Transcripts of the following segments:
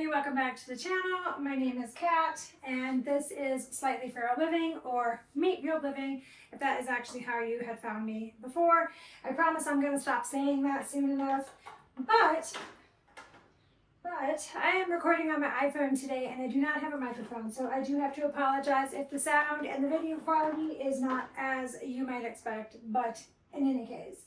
everybody, welcome back to the channel. My name is Kat and this is Slightly Feral Living, or Meat Fueled Living, if that is actually how you had found me before. I promise I'm going to stop saying that soon enough, but I am recording on my iPhone today and I do not have a microphone, so I do have to apologize if the sound and the video quality is not as you might expect. But in any case,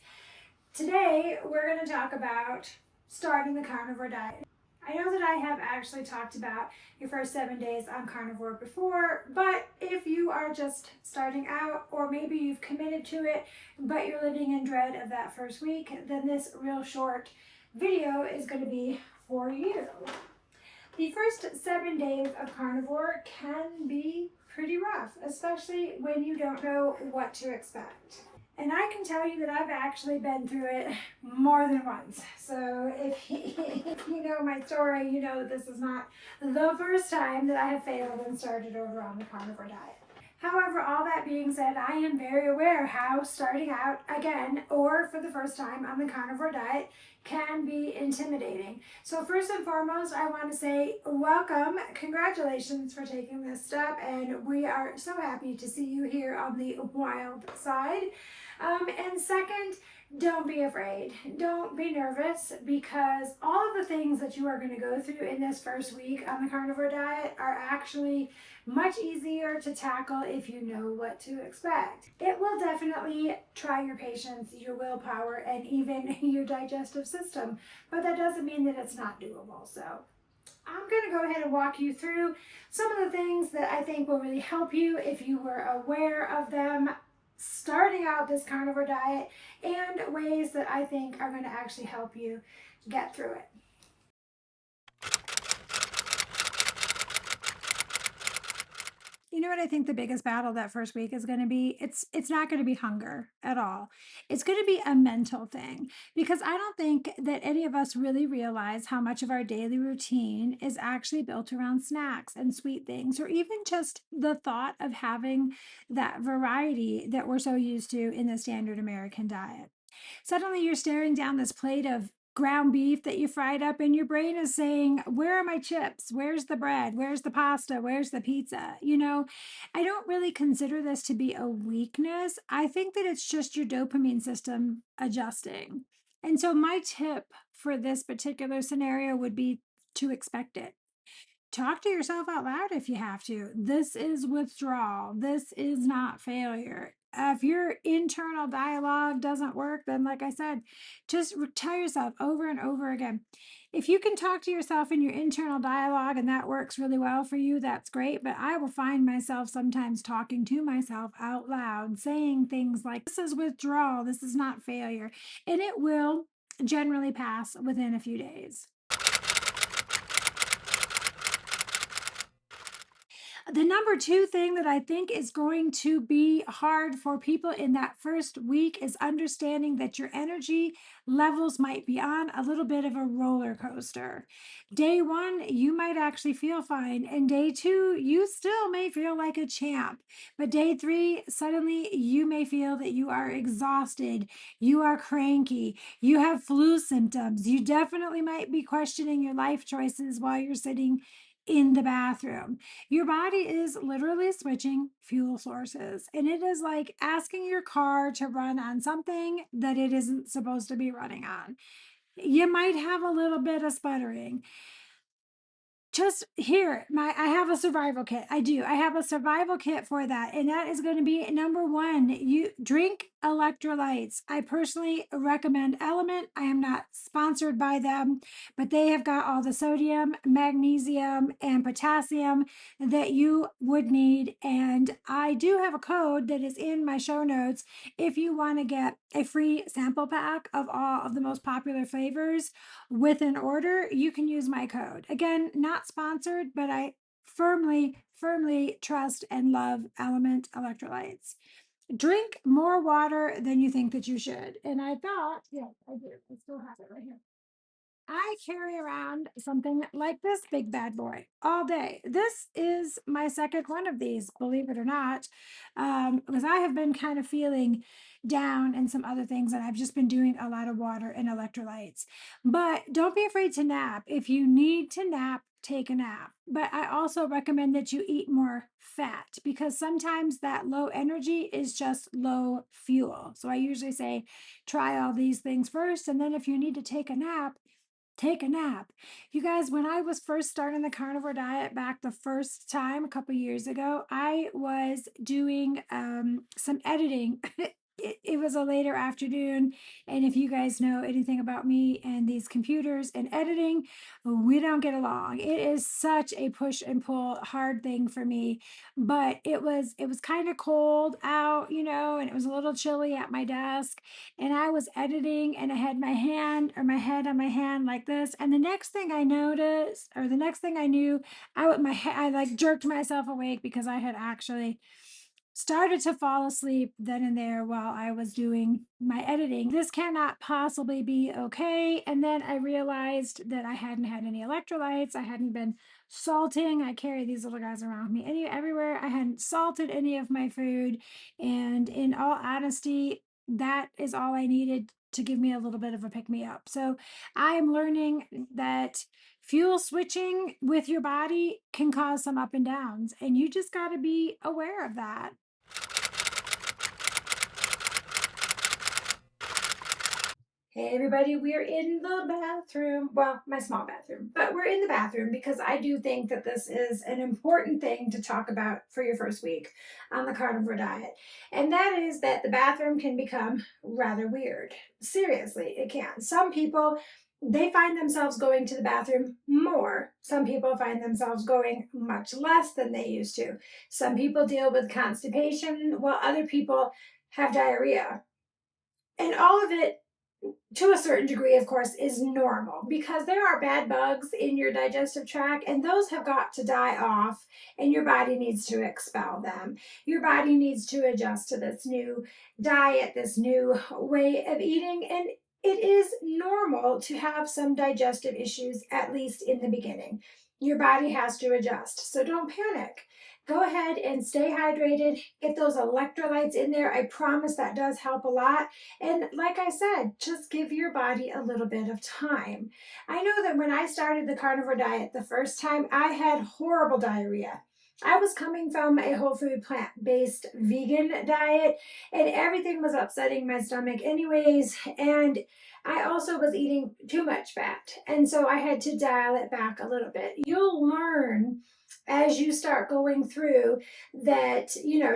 today we're going to talk about starting the carnivore diet. I know that I have actually talked about your first 7 days on carnivore before, but if you are just starting out, or maybe you've committed to it but you're living in dread of that first week, then this real short video is going to be for you. The first 7 days of carnivore can be pretty rough, especially when you don't know what to expect. And I can tell you that I've actually been through it more than once. So if you know my story, you know that this is not the first time that I have failed and started over on the carnivore diet. However, all that being said, I am very aware how starting out again, or for the first time on the carnivore diet, can be intimidating. So first and foremost, I want to say welcome, congratulations for taking this step, and we are so happy to see you here on the wild side. And second, don't be afraid. Don't be nervous, because all of the things that you are going to go through in this first week on the carnivore diet are actually much easier to tackle if you know what to expect. It will definitely try your patience, your willpower, and even your digestive system, but that doesn't mean that it's not doable. So I'm going to go ahead and walk you through some of the things that I think will really help you if you were aware of them starting out this carnivore diet, and ways that I think are going to actually help you get through it. You know what I think the biggest battle that first week is going to be? It's not going to be hunger at all. It's going to be a mental thing, because I don't think that any of us really realize how much of our daily routine is actually built around snacks and sweet things, or even just the thought of having that variety that we're so used to in the standard American diet. Suddenly you're staring down this plate of ground beef that you fried up, and your brain is saying, where are my chips? Where's the bread? Where's the pasta? Where's the pizza? You know, I don't really consider this to be a weakness. I think that it's just your dopamine system adjusting. And so my tip for this particular scenario would be to expect it. Talk to yourself out loud if you have to. This is withdrawal. This is not failure. If your internal dialogue doesn't work, then like I said, just tell yourself over and over again. If you can talk to yourself in your internal dialogue and that works really well for you, that's great. But I will find myself sometimes talking to myself out loud, saying things like, this is withdrawal, this is not failure. And it will generally pass within a few days. The number two thing that I think is going to be hard for people in that first week is understanding that your energy levels might be on a little bit of a roller coaster. Day one, you might actually feel fine, and day two, you still may feel like a champ. But day three, suddenly you may feel that you are exhausted, you are cranky, you have flu symptoms, you definitely might be questioning your life choices while you're sitting in the bathroom. Your body is literally switching fuel sources, and it is like asking your car to run on something that it isn't supposed to be running on. You might have a little bit of sputtering. Just here, I have a survival kit. I do. I have a survival kit for that. And that is going to be number one. You drink electrolytes. I personally recommend LMNT. I am not sponsored by them, but they have got all the sodium, magnesium, and potassium that you would need. And I do have a code that is in my show notes if you want to get a free sample pack of all of the most popular flavors with an order. You can use my code. Again, not sponsored, but I firmly trust and love LMNT Electrolytes. Drink more water than you think that you should. And I thought, yes, I do. I still have it right here. I carry around something like this big bad boy all day. This is my second one of these, believe it or not, because I have been kind of feeling down and some other things, and I've just been doing a lot of water and electrolytes. But don't be afraid to nap. If you need to nap, take a nap. But I also recommend that you eat more fat because sometimes that low energy is just low fuel. So I usually say try all these things first, and then if you need to take a nap, take a nap. You guys, when I was first starting the carnivore diet back the first time a couple years ago, I was doing some editing. It was a later afternoon. And if you guys know anything about me and these computers and editing, we don't get along. It is such a push and pull hard thing for me. But it was kind of cold out, and it was a little chilly at my desk, and I was editing and I had my hand or my head on my hand like this. And the next thing I noticed, or the next thing I knew, I like jerked myself awake because I had actually started to fall asleep then and there while I was doing my editing. This cannot possibly be okay. And then I realized that I hadn't had any electrolytes. I hadn't been salting. I carry these little guys around with me everywhere. I hadn't salted any of my food. And in all honesty, that is all I needed to give me a little bit of a pick me up. So I'm learning that fuel switching with your body can cause some up and downs, and you just got to be aware of that. Hey everybody, we're in the bathroom. Well, my small bathroom, but we're in the bathroom because I do think that this is an important thing to talk about for your first week on the carnivore diet. And that is that the bathroom can become rather weird. Seriously, it can. Some people, they find themselves going to the bathroom more. Some people find themselves going much less than they used to. Some people deal with constipation while other people have diarrhea. And all of it, to a certain degree, of course, is normal because there are bad bugs in your digestive tract, and those have got to die off, and your body needs to expel them. Your body needs to adjust to this new diet, this new way of eating, and it is normal to have some digestive issues, at least in the beginning. Your body has to adjust, so don't panic. Go ahead and stay hydrated, get those electrolytes in there. I promise that does help a lot. And like I said, just give your body a little bit of time. I know that when I started the carnivore diet the first time, I had horrible diarrhea. I was coming from a whole food plant-based vegan diet, and everything was upsetting my stomach anyways, and I also was eating too much fat, and so I had to dial it back a little bit. You'll learn as you start going through that,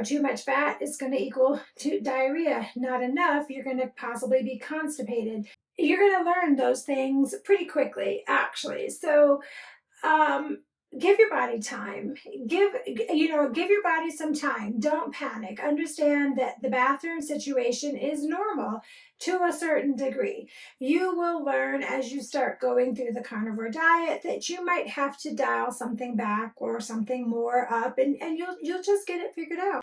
too much fat is going to equal to diarrhea. Not enough, you're going to possibly be constipated. You're going to learn those things pretty quickly, actually. So, um, give your body time. Give your body some time. Don't panic. Understand that the bathroom situation is normal to a certain degree. You will learn as you start going through the carnivore diet that you might have to dial something back or something more up, and you'll just get it figured out.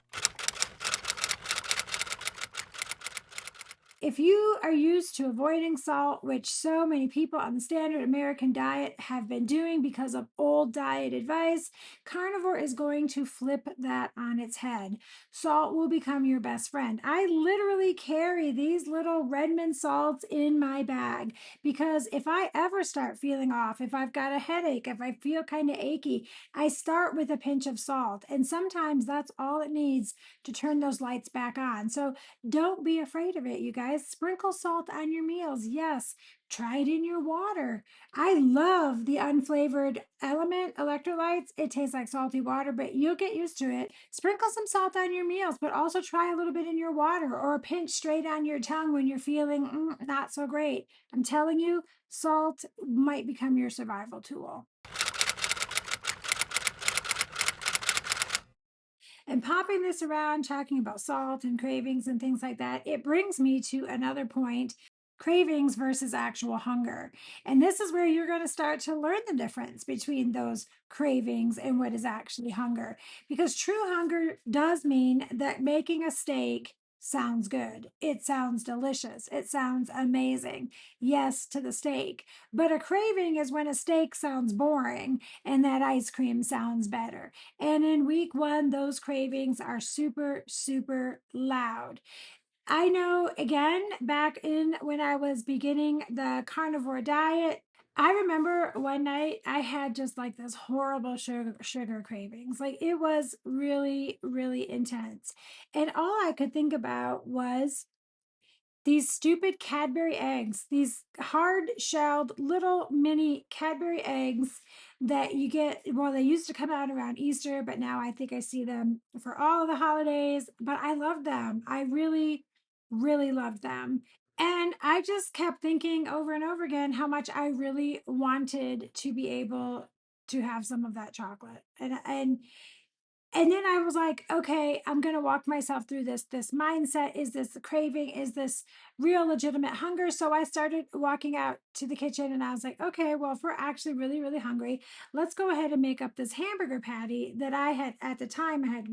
If you are used to avoiding salt, which so many people on the standard American diet have been doing because of old diet advice, carnivore is going to flip that on its head. Salt will become your best friend. I literally carry these little Redmond salts in my bag because if I ever start feeling off, if I've got a headache, if I feel kind of achy, I start with a pinch of salt. And sometimes that's all it needs to turn those lights back on. So don't be afraid of it, you guys. Sprinkle salt on your meals. Yes, try it in your water. I love the unflavored LMNT Electrolytes. It tastes like salty water, but you'll get used to it. Sprinkle some salt on your meals, but also try a little bit in your water or a pinch straight on your tongue when you're feeling not so great. I'm telling you, salt might become your survival tool. And popping this around, talking about salt and cravings and things like that, it brings me to another point: cravings versus actual hunger. And this is where you're going to start to learn the difference between those cravings and what is actually hunger. Because true hunger does mean that making a steak sounds good. It sounds delicious. It sounds amazing. Yes, to the steak. But a craving is when a steak sounds boring and that ice cream sounds better. And in week one, those cravings are super, super loud. I know, again, back in when I was beginning the carnivore diet, I remember one night I had just like this horrible sugar cravings. Like it was really, really intense. And all I could think about was these stupid Cadbury eggs, these hard shelled little mini Cadbury eggs that you get. Well, they used to come out around Easter, but now I think I see them for all of the holidays. But I love them. I really, really loved them. And I just kept thinking over and over again how much I really wanted to be able to have some of that chocolate. And then I was like, okay, I'm going to walk myself through this mindset. Is this a craving? Is this real legitimate hunger? So I started walking out to the kitchen and I was like, okay, well, if we're actually really, really hungry, let's go ahead and make up this hamburger patty that I had at the time. I had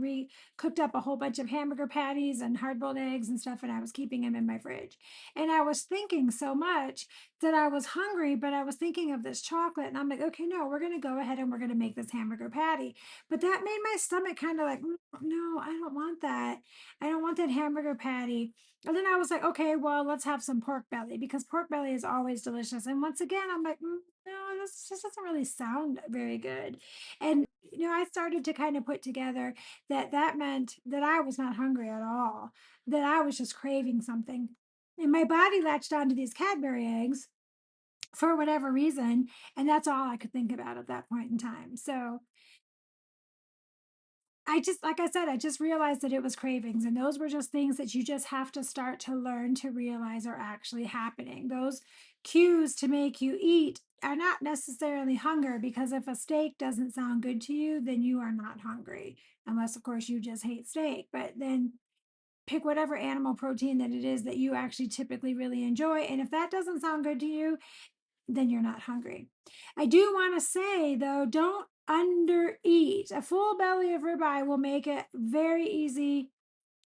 cooked up a whole bunch of hamburger patties and hard boiled eggs and stuff, and I was keeping them in my fridge. And I was thinking so much that I was hungry, but I was thinking of this chocolate. And I'm like, okay, no, we're going to go ahead and we're going to make this hamburger patty. But that made my stomach kind of like, no, I don't want that. I don't want that hamburger patty. And then I was like, okay, well, let's have some pork belly because pork belly is always delicious. And once again, I'm like, no, this just doesn't really sound very good. And, I started to kind of put together that that meant that I was not hungry at all, that I was just craving something. And my body latched onto these Cadbury eggs for whatever reason. And that's all I could think about at that point in time. So, I just, like I said, I just realized that it was cravings. And those were just things that you just have to start to learn to realize are actually happening. Those cues to make you eat are not necessarily hunger, because if a steak doesn't sound good to you, then you are not hungry. Unless, of course, you just hate steak. But then pick whatever animal protein that it is that you actually typically really enjoy. And if that doesn't sound good to you, then you're not hungry. I do want to say though, don't undereat. A full belly of ribeye will make it very easy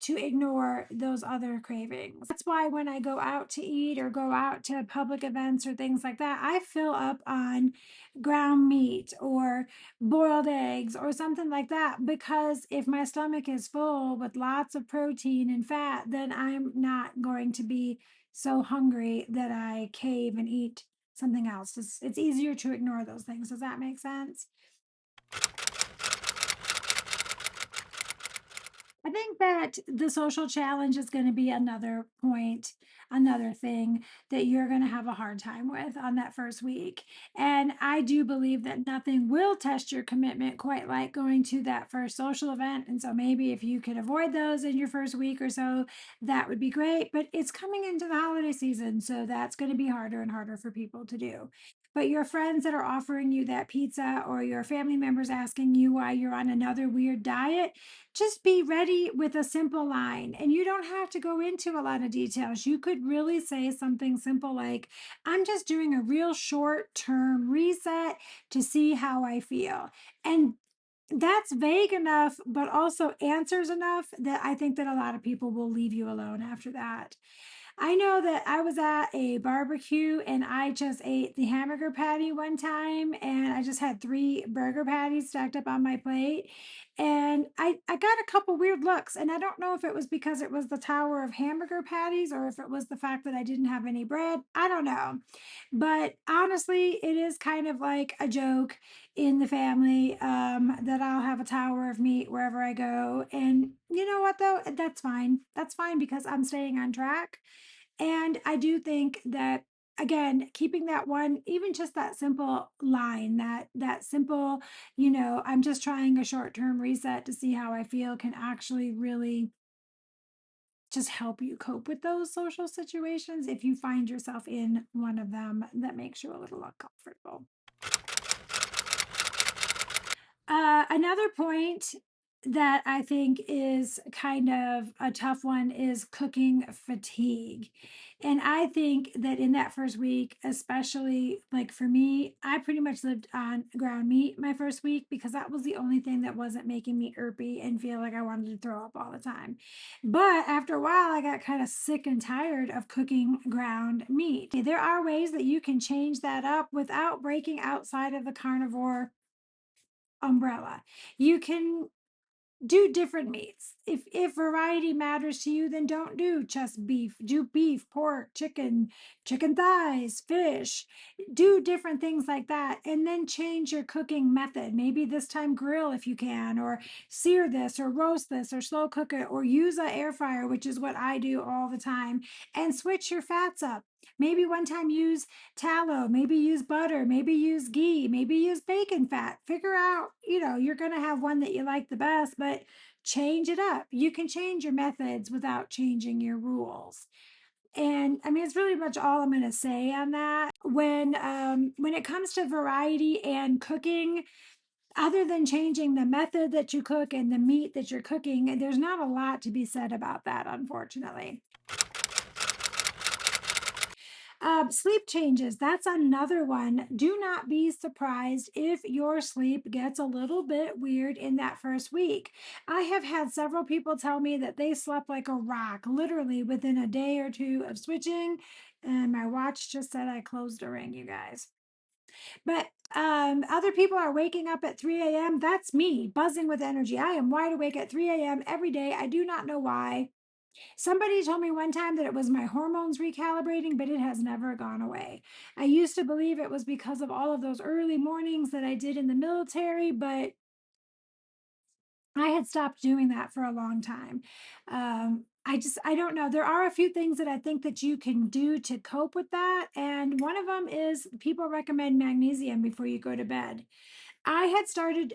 to ignore those other cravings. That's why when I go out to eat or go out to public events or things like that, I fill up on ground meat or boiled eggs or something like that, because if my stomach is full with lots of protein and fat, then I'm not going to be so hungry that I cave and eat something else. It's easier to ignore those things. Does that make sense? I think that the social challenge is going to be another point, another thing that you're going to have a hard time with on that first week. And I do believe that nothing will test your commitment quite like going to that first social event. And so maybe if you could avoid those in your first week or so, that would be great. But it's coming into the holiday season, so that's going to be harder and harder for people to do. But your friends that are offering you that pizza, or your family members asking you why you're on another weird diet, just be ready with a simple line. And you don't have to go into a lot of details. You could really say something simple like, I'm just doing a real short term reset to see how I feel. And that's vague enough, but also answers enough that I think that a lot of people will leave you alone after that. I know that I was at a barbecue and I just ate the hamburger patty one time, and I just had three burger patties stacked up on my plate. And I got a couple weird looks, and I don't know if it was because it was the tower of hamburger patties or if it was the fact that I didn't have any bread. I don't know. But honestly, it is kind of like a joke in the family, that I'll have a tower of meat wherever I go. And you know what, though? That's fine. That's fine because I'm staying on track. And I do think that, again, keeping that one, even just that simple line, that simple, I'm just trying a short-term reset to see how I feel, can actually really just help you cope with those social situations if you find yourself in one of them that makes you a little uncomfortable. Another point that I think is kind of a tough one is cooking fatigue. And I think that in that first week, especially like for me, I pretty much lived on ground meat my first week because that was the only thing that wasn't making me irpy and feel like I wanted to throw up all the time. But after a while, I got kind of sick and tired of cooking ground meat. There are ways that you can change that up without breaking outside of the carnivore umbrella. You can do different meats. If variety matters to you, then don't do just beef. Do beef, pork, chicken thighs, fish. Do different things like that, and then change your cooking method. Maybe this time grill if you can, or sear this, or roast this, or slow cook it, or use an air fryer, which is what I do all the time, and switch your fats up. Maybe one time use tallow, maybe use butter, maybe use ghee, maybe use bacon fat. Figure out, you're going to have one that you like the best, but change it up. You can change your methods without changing your rules. And I mean, it's really much all I'm going to say on that. When it comes to variety and cooking, other than changing the method that you cook and the meat that you're cooking, there's not a lot to be said about that, unfortunately. Sleep changes. That's another one. Do not be surprised if your sleep gets a little bit weird in that first week. I have had several people tell me that they slept like a rock, literally within a day or two of switching. And my watch just said I closed a ring, you guys. But other people are waking up at 3 a.m. That's me, buzzing with energy. I am wide awake at 3 a.m. every day. I do not know why. Somebody told me one time that it was my hormones recalibrating, but it has never gone away. I used to believe it was because of all of those early mornings that I did in the military, but I had stopped doing that for a long time. I don't know. There are a few things that I think that you can do to cope with that. And one of them is people recommend magnesium before you go to bed. I had started,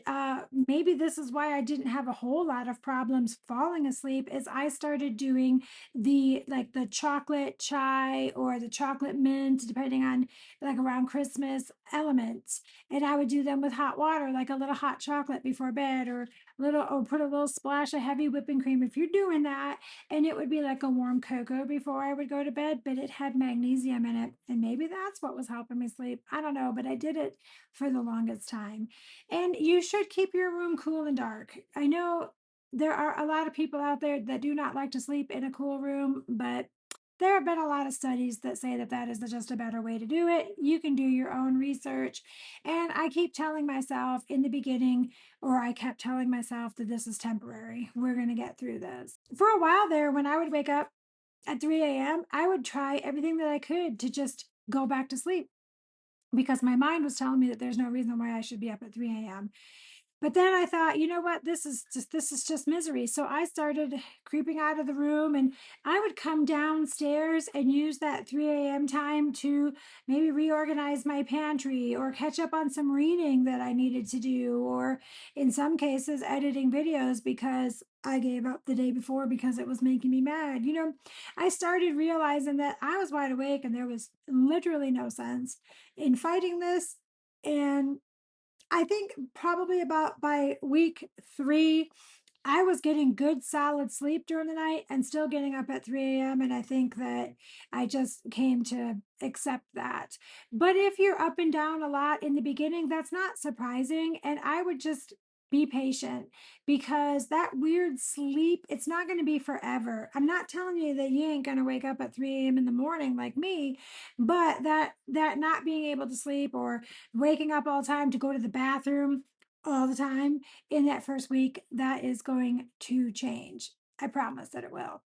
maybe this is why I didn't have a whole lot of problems falling asleep, is I started doing the chocolate chai or the chocolate mint, depending on like around Christmas elements. And I would do them with hot water, like a little hot chocolate before bed, or put a little splash of heavy whipping cream if you're doing that. And it would be like a warm cocoa before I would go to bed, but it had magnesium in it. And maybe that's what was helping me sleep. I don't know, but I did it for the longest time. And you should keep your room cool and dark. I know there are a lot of people out there that do not like to sleep in a cool room, but there have been a lot of studies that say that that is just a better way to do it. You can do your own research. And I keep telling myself in the beginning, or I kept telling myself that this is temporary. We're going to get through this. For a while there, when I would wake up at 3 a.m., I would try everything that I could to just go back to sleep because my mind was telling me that there's no reason why I should be up at 3 a.m. But then I thought, you know what? This is just misery. So I started creeping out of the room, and I would come downstairs and use that 3 a.m. time to maybe reorganize my pantry or catch up on some reading that I needed to do, or in some cases editing videos because I gave up the day before because it was making me mad. I started realizing that I was wide awake and there was literally no sense in fighting this. And I think probably about by week 3, I was getting good solid sleep during the night and still getting up at 3 a.m. And I think that I just came to accept that. But if you're up and down a lot in the beginning, that's not surprising. And I would just be patient because that weird sleep, it's not going to be forever. I'm not telling you that you ain't going to wake up at 3 a.m. in the morning like me, but that not being able to sleep or waking up all the time to go to the bathroom all the time in that first week, that is going to change. I promise that it will.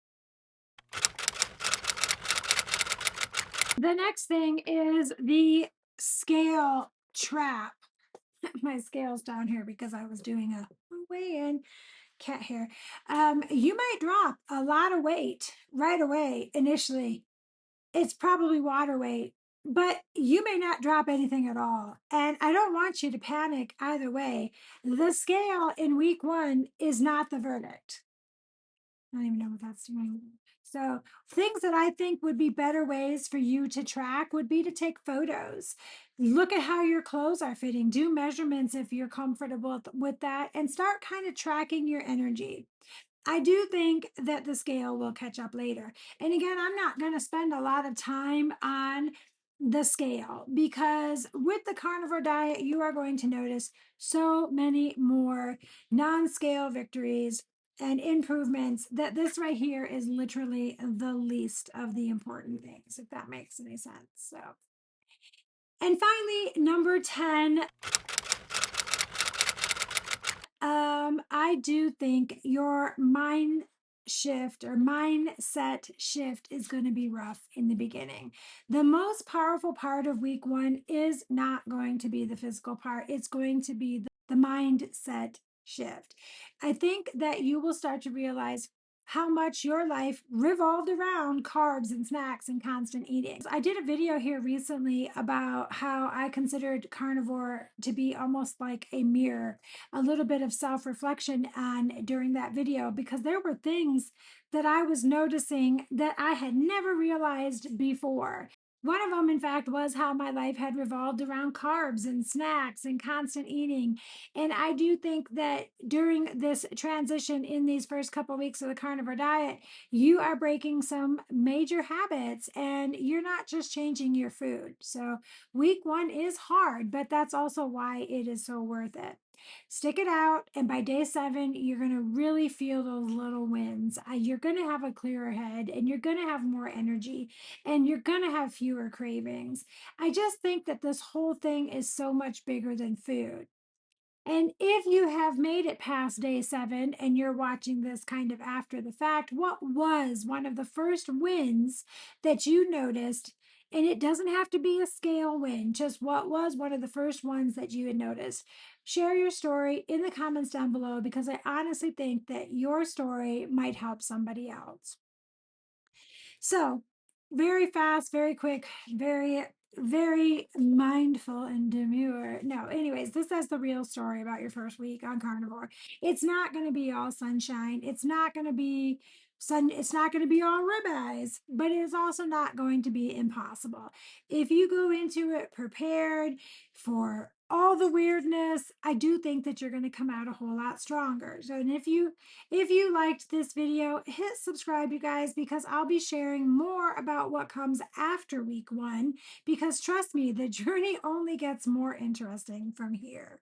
The next thing is the scale trap. My scale's down here because I was doing a weigh in cat hair. You might drop a lot of weight right away initially. It's probably water weight, but you may not drop anything at all. And I don't want you to panic either way. The scale in week 1 is not the verdict. I don't even know what that's doing. So, things that I think would be better ways for you to track would be to take photos. Look at how your clothes are fitting. Do measurements if you're comfortable with that, and start kind of tracking your energy. I do think that the scale will catch up later. And again, I'm not going to spend a lot of time on the scale because with the carnivore diet, you are going to notice so many more non scale victories and improvements that this right here is literally the least of the important things, if that makes any sense. So, and finally, number 10, I do think your mindset shift is going to be rough in the beginning. The most powerful part of week one is not going to be the physical part, it's going to be the mindset shift. I think that you will start to realize how much your life revolved around carbs and snacks and constant eating. I did a video here recently about how I considered carnivore to be almost like a mirror, a little bit of self-reflection on during that video, because there were things that I was noticing that I had never realized before. One of them, in fact, was how my life had revolved around carbs and snacks and constant eating. And I do think that during this transition in these first couple of weeks of the carnivore diet, you are breaking some major habits and you're not just changing your food. So, week one is hard, but that's also why it is so worth it. Stick it out, and by day 7, you're going to really feel those little wins. You're going to have a clearer head, and you're going to have more energy, and you're going to have fewer cravings. I just think that this whole thing is so much bigger than food. And if you have made it past day 7 and you're watching this kind of after the fact, what was one of the first wins that you noticed? And it doesn't have to be a scale win, just what was one of the first ones that you had noticed. Share your story in the comments down below, because I honestly think that your story might help somebody else. So, very fast, very quick, very mindful and demure. No, anyways, this is the real story about your first week on carnivore. It's not going to be all sunshine. It's not going to be it's not going to be all ribeyes, but it is also not going to be impossible. If you go into it prepared for all the weirdness, I do think that you're going to come out a whole lot stronger. So, and if you liked this video, hit subscribe, you guys, because I'll be sharing more about what comes after week one, because trust me, the journey only gets more interesting from here.